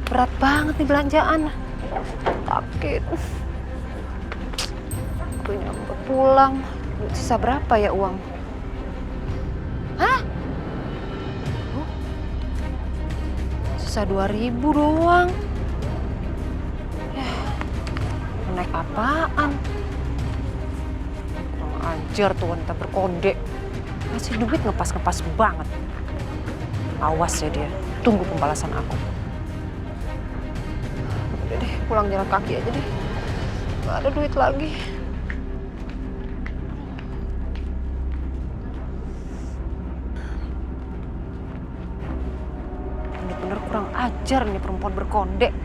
Berat banget nih belanjaan. Sakit. Gue nyampe pulang. Sisa berapa ya uang? Hah? Sisa 2.000 doang. Ya, naik apaan? Kurang ajar tuh wanita berkode. Ngasih duit ngepas-ngepas banget. Awas ya dia, tunggu pembalasan aku. Udah deh, pulang jalan kaki aja deh. Gak ada duit lagi. Bener-bener kurang ajar nih perempuan berkode.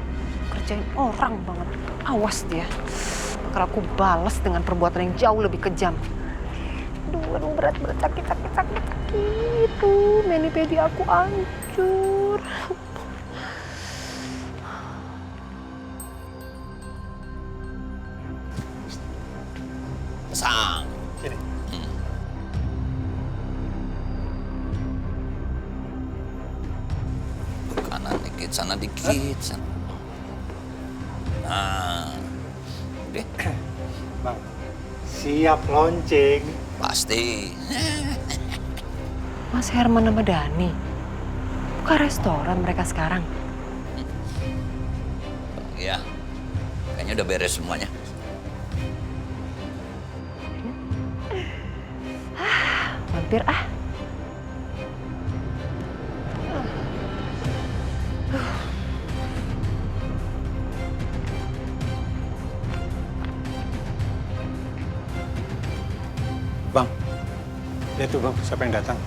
Kerjain orang banget. Awas dia. Bakal aku balas dengan perbuatan yang jauh lebih kejam. Aduh, berat, sakit. Tuh, mani-pedi aku hancur. Sang. Sini. Kanan dikit, sana dikit. Sana. Nah. Deh, Bang, siap lonceng. pasti. Mas Herman sama Dani. Buka restoran mereka sekarang. Iya. Kayaknya udah beres semuanya. Mampir ah. Bang, lihat tuh bang, siapa yang datang?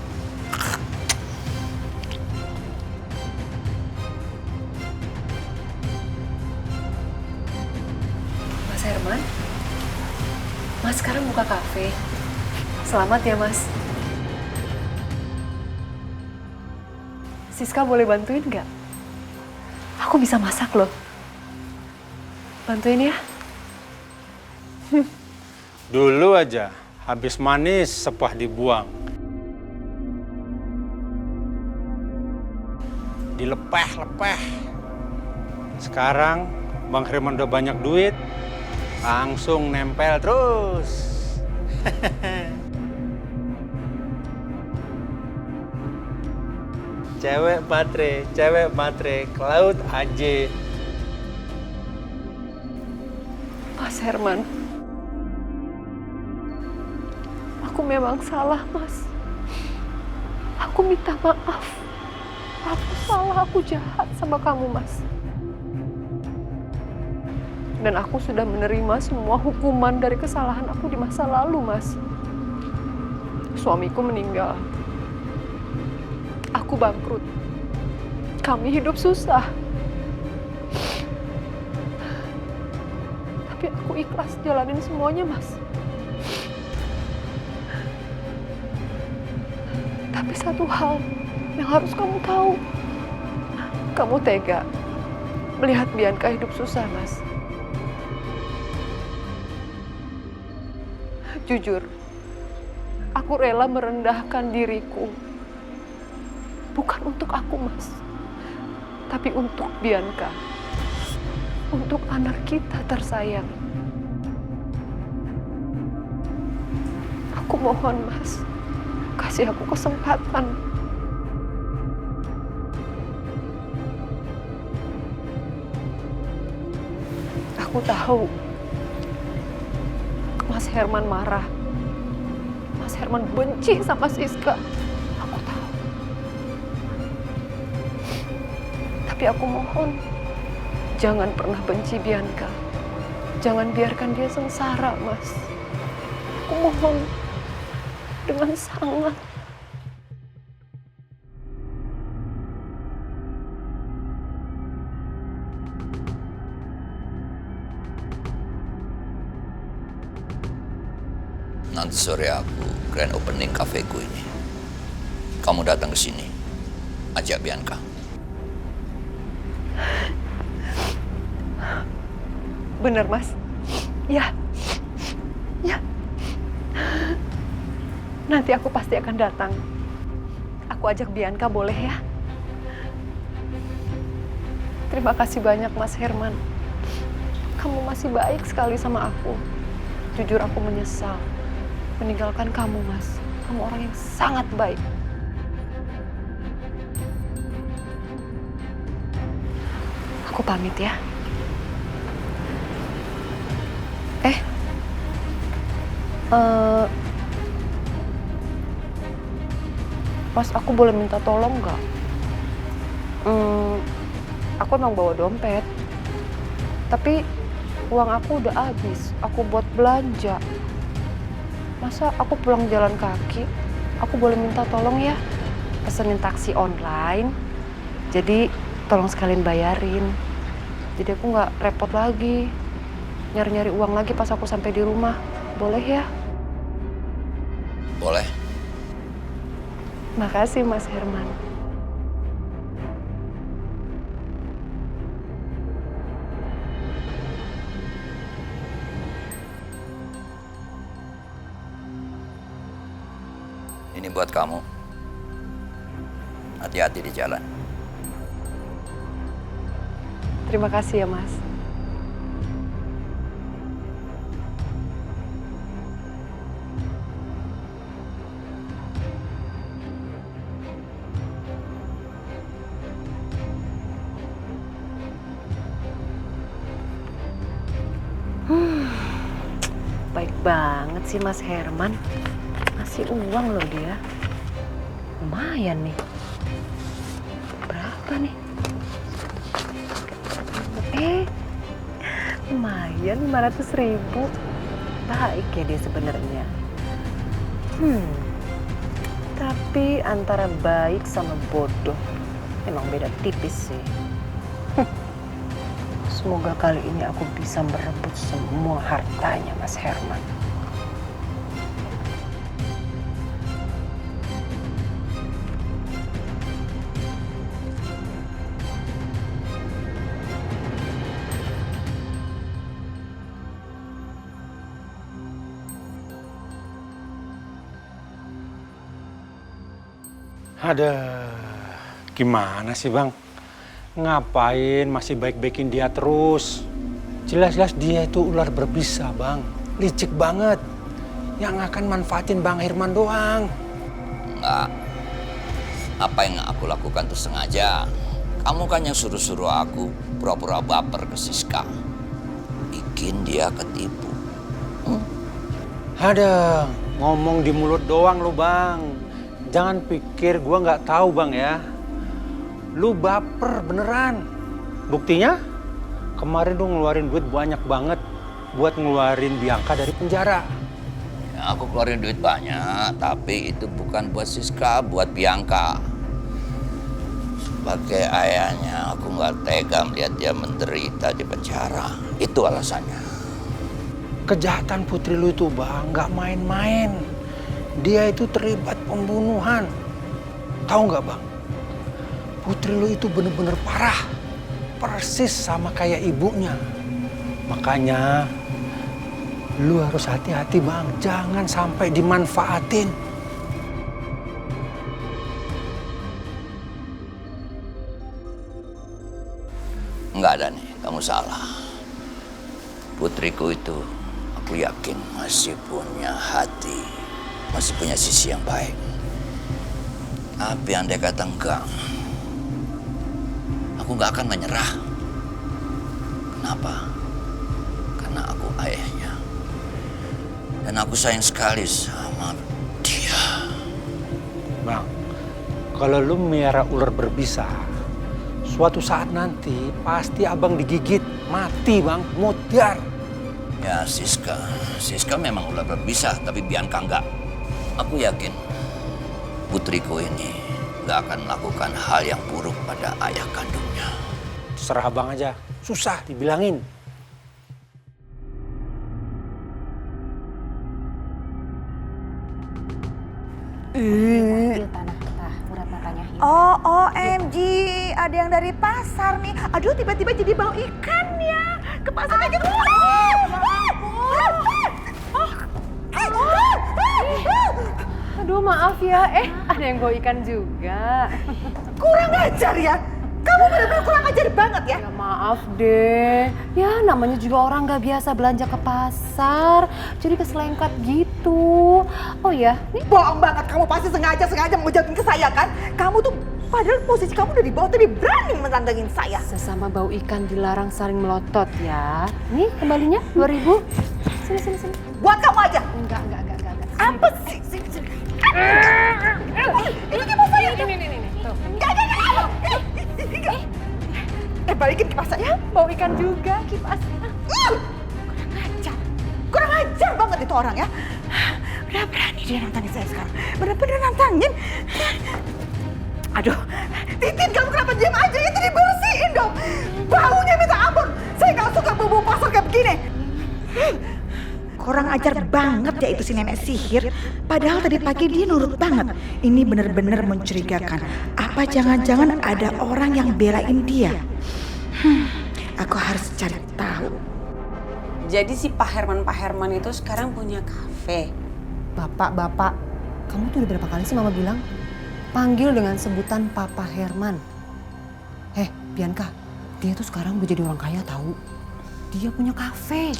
Mas Herman, Mas sekarang buka kafe. Selamat ya Mas. Siska boleh bantuin nggak? Aku bisa masak loh. Bantuin ya. Dulu aja, habis manis sepah dibuang. Dilepeh-lepeh. Sekarang Bang Herman udah banyak duit, langsung nempel terus. Cewek matre, ke laut aja. Mas Herman, aku memang salah, Mas. Aku minta maaf. Aku salah, aku jahat sama kamu, Mas. Dan aku sudah menerima semua hukuman dari kesalahan aku di masa lalu, Mas. Suamiku meninggal. Aku bangkrut. Kami hidup susah. Tapi aku ikhlas jalanin semuanya, Mas. Tapi satu hal yang harus kamu tahu. Kamu tega melihat Bianca hidup susah, Mas. Jujur, aku rela merendahkan diriku. Bukan untuk aku, Mas. Tapi untuk Bianca. Untuk anak kita tersayang. Aku mohon, Mas. Kasih aku kesempatan. Aku tahu Mas Herman marah. Mas Herman benci sama Siska. Aku tahu. Tapi aku mohon, jangan pernah benci Bianca. Jangan biarkan dia sengsara, Mas. Aku mohon dengan sangat. Nanti sore aku grand opening kafeku ini. Kamu datang ke sini, ajak Bianca. Bener, Mas. Ya. Ya. Nanti aku pasti akan datang. Aku ajak Bianca, boleh ya? Terima kasih banyak Mas Herman. Kamu masih baik sekali sama aku. Jujur aku menyesal meninggalkan kamu, Mas. Kamu orang yang sangat baik. Aku pamit ya. Mas, aku boleh minta tolong nggak? Aku emang bawa dompet, tapi uang aku udah habis. Aku buat belanja. Masa aku pulang jalan kaki? Aku boleh minta tolong ya? Pesenin taksi online. Jadi tolong sekalian bayarin. Jadi aku nggak repot lagi nyari-nyari uang lagi pas aku sampai di rumah. Boleh ya? Boleh. Makasih Mas Herman. Ini buat kamu. Hati-hati di jalan. Terima kasih ya Mas. Baik banget sih Mas Herman. Ngasih uang loh dia. Lumayan nih. Berapa nih? Lumayan 500.000. Baik ya dia sebenarnya. Tapi antara baik sama bodoh emang beda tipis sih. Semoga kali ini aku bisa merebut semua hartanya Mas Herman. Ada gimana sih Bang? Ngapain masih baik-baikin dia terus? Jelas-jelas dia itu ular berbisa Bang. Licik banget. Yang akan manfaatin Bang Herman doang. Enggak. Apa yang aku lakukan itu sengaja. Kamu kan yang suruh-suruh aku pura-pura baper ke Siska. Bikin dia ketipu. Ada ngomong di mulut doang lo Bang. Jangan pikir gua nggak tahu Bang ya. Lu baper beneran. Buktinya kemarin lu ngeluarin duit banyak banget buat ngeluarin Bianca dari penjara. Ya, aku keluarin duit banyak, tapi itu bukan buat Siska, buat Bianca. Sebagai ayahnya, aku nggak tega melihat dia menderita di penjara. Itu alasannya. Kejahatan putri lu itu Bang, nggak main-main. Dia itu terlibat pembunuhan. Tahu nggak Bang? Putri lu itu bener-bener parah. Persis sama kayak ibunya. Makanya lu harus hati-hati Bang. Jangan sampai dimanfaatin. Enggak ada nih, kamu salah. Putriku itu aku yakin masih punya hati. Masih punya sisi yang baik. Tapi andai kata enggak, aku nggak akan menyerah. Kenapa? Karena aku ayahnya. Dan aku sayang sekali sama dia. Bang, kalau lu miara ular berbisa, suatu saat nanti pasti abang digigit, mati Bang, mutiar. Ya Siska memang ular berbisa, tapi Bianca enggak. Aku yakin putriku ini nggak akan melakukan hal yang buruk pada ayah kandungnya. Terserah abang aja, susah dibilangin. Murad matanya. Oh, OMG, ada yang dari pasar nih. Aduh, tiba-tiba jadi bau ikan ya. Ke pasar aja. Aduh maaf ya, ada yang bawa ikan juga. Kurang ajar ya. Kamu benar-benar kurang ajar banget ya. Ya maaf deh, ya namanya juga orang nggak biasa belanja ke pasar, jadi keselengkat gitu. Oh ya, nih Bohong banget, kamu pasti sengaja mau jatuhin ke saya kan? Kamu tuh padahal posisi kamu udah di bawah tapi berani menantangin saya. sesama bau ikan dilarang saling melotot ya. Nih kembalinya 2.000. Sini. Buat kamu aja. Enggak. Apa sih? Sini. Ini kipas saya. Ini. Tuh. Enggak. Balikin kipas saya. Bau ikan juga kipasnya. Kurang ajar banget itu orang ya. Udah berani dia nantangin saya sekarang. Bener-bener nantangin. Aduh, Titin kamu kenapa diam aja? Itu dibersihin dong. Baunya minta ampun. Saya nggak suka bau pasar kayak begini. Kurang ajar banget ya itu si nenek sihir. Padahal tadi pagi dia nurut banget. Ini bener-bener mencurigakan. Apa jangan-jangan ada orang yang belain dia? Aku harus cari tahu. Jadi si Pak Herman itu sekarang punya kafe. Bapak, kamu tuh udah berapa kali sih mama bilang? Panggil dengan sebutan Papa Herman. Bianca, dia tuh sekarang udah jadi orang kaya tahu. Dia punya kafe.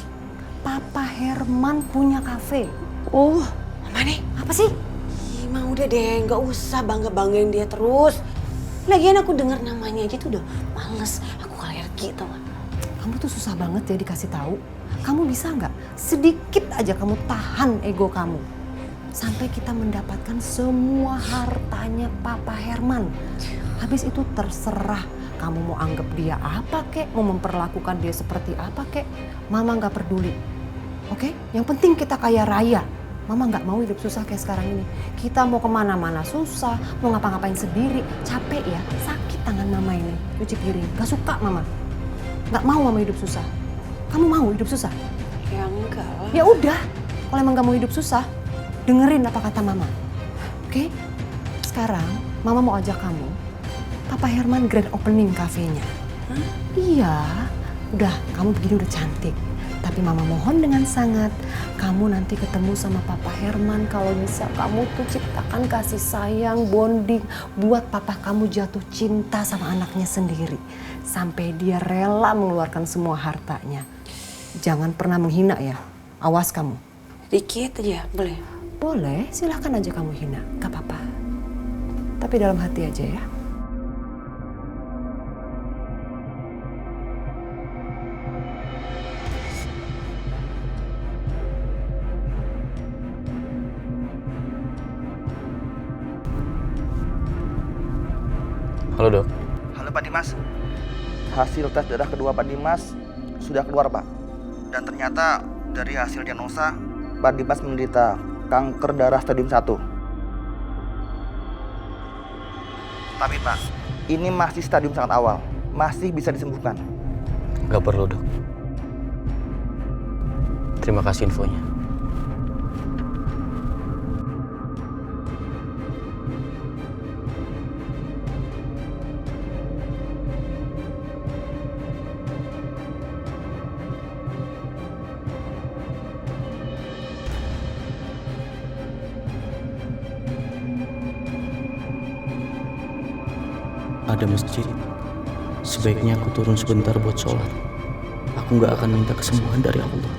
Papa Herman punya kafe. Oh, Mama nih. Apa sih? Ih, Ma udah deh, nggak usah bangga-banggain dia terus. Lagian aku dengar namanya aja tuh udah males. Aku alergi tau gak? Kamu tuh susah banget ya dikasih tahu. Kamu bisa nggak sedikit aja kamu tahan ego kamu sampai kita mendapatkan semua hartanya Papa Herman. Habis itu terserah kamu mau anggap dia apa kek, mau memperlakukan dia seperti apa kek. Mama nggak peduli. Oke? Yang penting kita kaya raya. Mama nggak mau hidup susah kayak sekarang ini. Kita mau kemana-mana susah, mau ngapa-ngapain sendiri. Capek ya, sakit tangan mama ini. Cuci piring, gak suka mama. Nggak mau mama hidup susah. Kamu mau hidup susah? Ya enggak lah. Ya udah, kalau emang gak mau hidup susah, dengerin apa kata mama. Oke? Sekarang mama mau ajak kamu, Papa Herman grand opening kafenya. Iya, udah kamu begini udah cantik. Tapi mama mohon dengan sangat, kamu nanti ketemu sama Papa Herman kalau bisa kamu tuh ciptakan kasih sayang, bonding, buat papa kamu jatuh cinta sama anaknya sendiri. Sampai dia rela mengeluarkan semua hartanya. Jangan pernah menghina ya, awas kamu. Dikit aja, boleh? Boleh, silahkan aja kamu hina, gak apa-apa. Tapi dalam hati aja ya. Halo dok. Halo Pak Dimas, hasil tes darah kedua Pak Dimas sudah keluar Pak. Dan ternyata dari hasil diagnosa, Pak Dimas menderita kanker darah stadium 1. Tapi Pak, ini masih stadium sangat awal, masih bisa disembuhkan. Gak perlu dok. Terima kasih infonya. Ada masjid. Sebaiknya aku turun sebentar buat sholat. Aku gak akan minta kesembuhan dari Allah.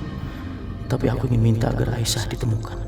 Tapi aku ingin minta agar Aisyah ditemukan.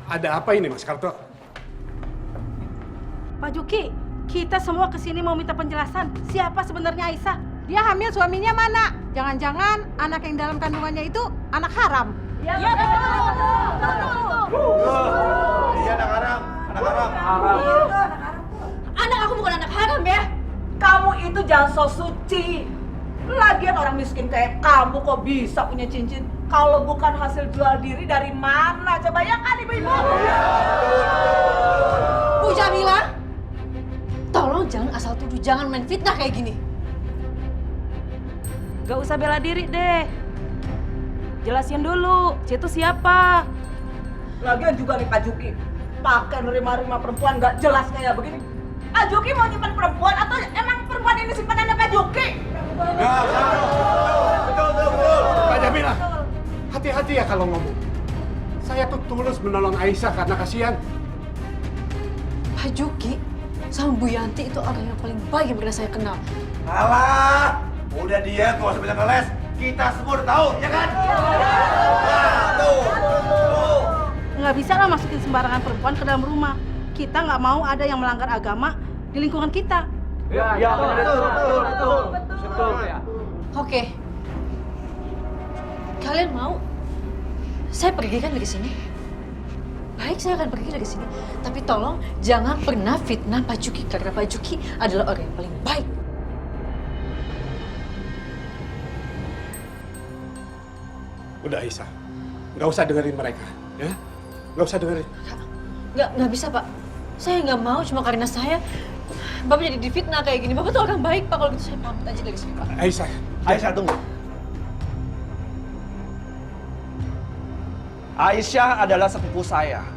Ada apa ini Mas Karto? Pak Juki, kita semua kesini mau minta penjelasan siapa sebenarnya Aisyah. Dia hamil, suaminya mana? Jangan-jangan anak yang dalam kandungannya itu anak haram. Iya betul. Iya anak haram, anak haram. Anak aku bukan anak haram. Kamu itu jangan so suci. Lagian orang miskin kayak kamu kok bisa punya cincin? Kalau bukan hasil jual diri dari mana? Coba ya kan ibu-ibu? Bu Jamila, tolong jangan asal tuduh, jangan main fitnah kayak gini. Gak usah bela diri deh. Jelasin dulu, C itu siapa? Lagian juga nih Pak Juki, pakai nerima-nerima perempuan gak jelas kayak begini. Pak Juki mau nyimpan perempuan atau emang perempuan ini simpanannya Pak Juki? Betul. Mbak Jamila, hati-hati ya kalau ngomong. Saya tuh tulus menolong Aisyah karena kasihan. Pak Juki sama Bu Yanti itu orang yang paling baik yang pernah saya kenal. Alah, udah dia gak usah banyak ngeles. Kita semua udah tahu, ya kan? Tuh. Nggak bisa lah masukin sembarangan perempuan ke dalam rumah. Kita nggak mau ada yang melanggar agama di lingkungan kita. Ya, betul. Oke. Kalian mau? Saya pergi kan dari sini. Baik, saya akan pergi dari sini. Tapi tolong jangan pernah fitnah Pak Juki karena Pak Juki adalah orang yang paling baik. Udah Aisyah, nggak usah dengerin mereka, ya? Nggak usah dengerin. Nggak bisa, Pak. Saya nggak mau cuma karena saya Bapak jadi difitnah kayak gini. Bapak tuh orang baik, Pak. Kalau gitu saya pamit aja dari sini, Pak. Aisyah tunggu. Aisyah adalah sepupu saya.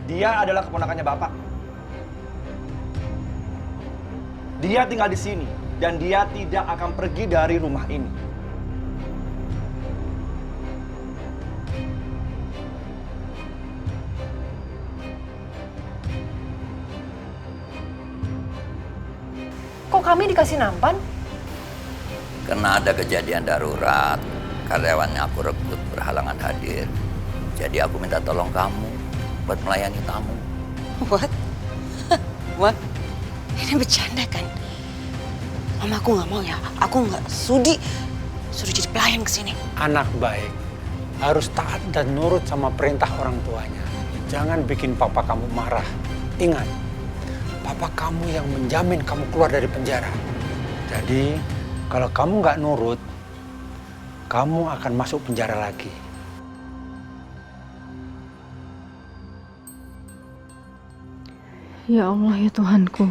Dia adalah keponakannya Bapak. Dia tinggal di sini dan dia tidak akan pergi dari rumah ini. Kok kami dikasih nampan? Karena ada kejadian darurat, karyawannya aku rekrut berhalangan hadir. Jadi aku minta tolong kamu buat melayani tamu. What? What? Ini bercanda kan? Mama aku nggak mau ya. Aku nggak sudi suruh jadi pelayan ke sini. Anak baik harus taat dan nurut sama perintah orang tuanya. Jangan bikin papa kamu marah. Ingat, papa kamu yang menjamin kamu keluar dari penjara. Jadi, kalau kamu nggak nurut, kamu akan masuk penjara lagi. Ya Allah ya Tuhanku.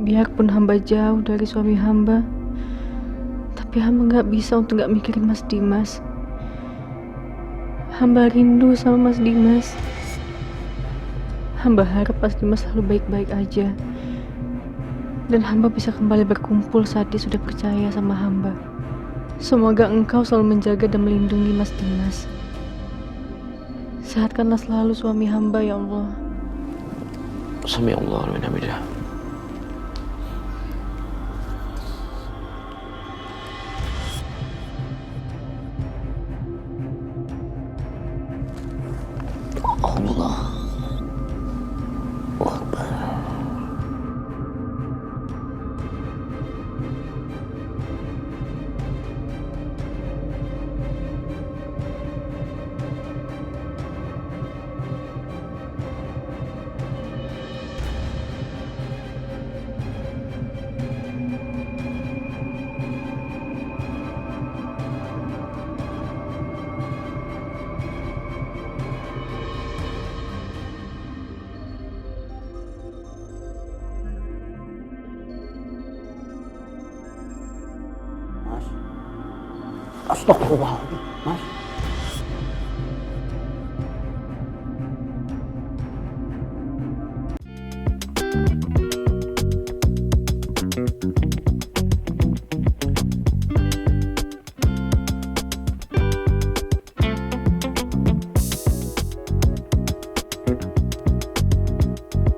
Biarpun hamba jauh dari suami hamba, tapi hamba nggak bisa untuk nggak mikirin Mas Dimas. Hamba rindu sama Mas Dimas. Hamba harap Mas Dimas selalu baik-baik aja. Dan hamba bisa kembali berkumpul saat dia sudah percaya sama hamba. Semoga Engkau selalu menjaga dan melindungi Mas Dimas. Sehatkanlah selalu suami hamba ya Allah. Sami Allah wa ni'mal wakil. Allah Akbar. Astagfirullah, Mas.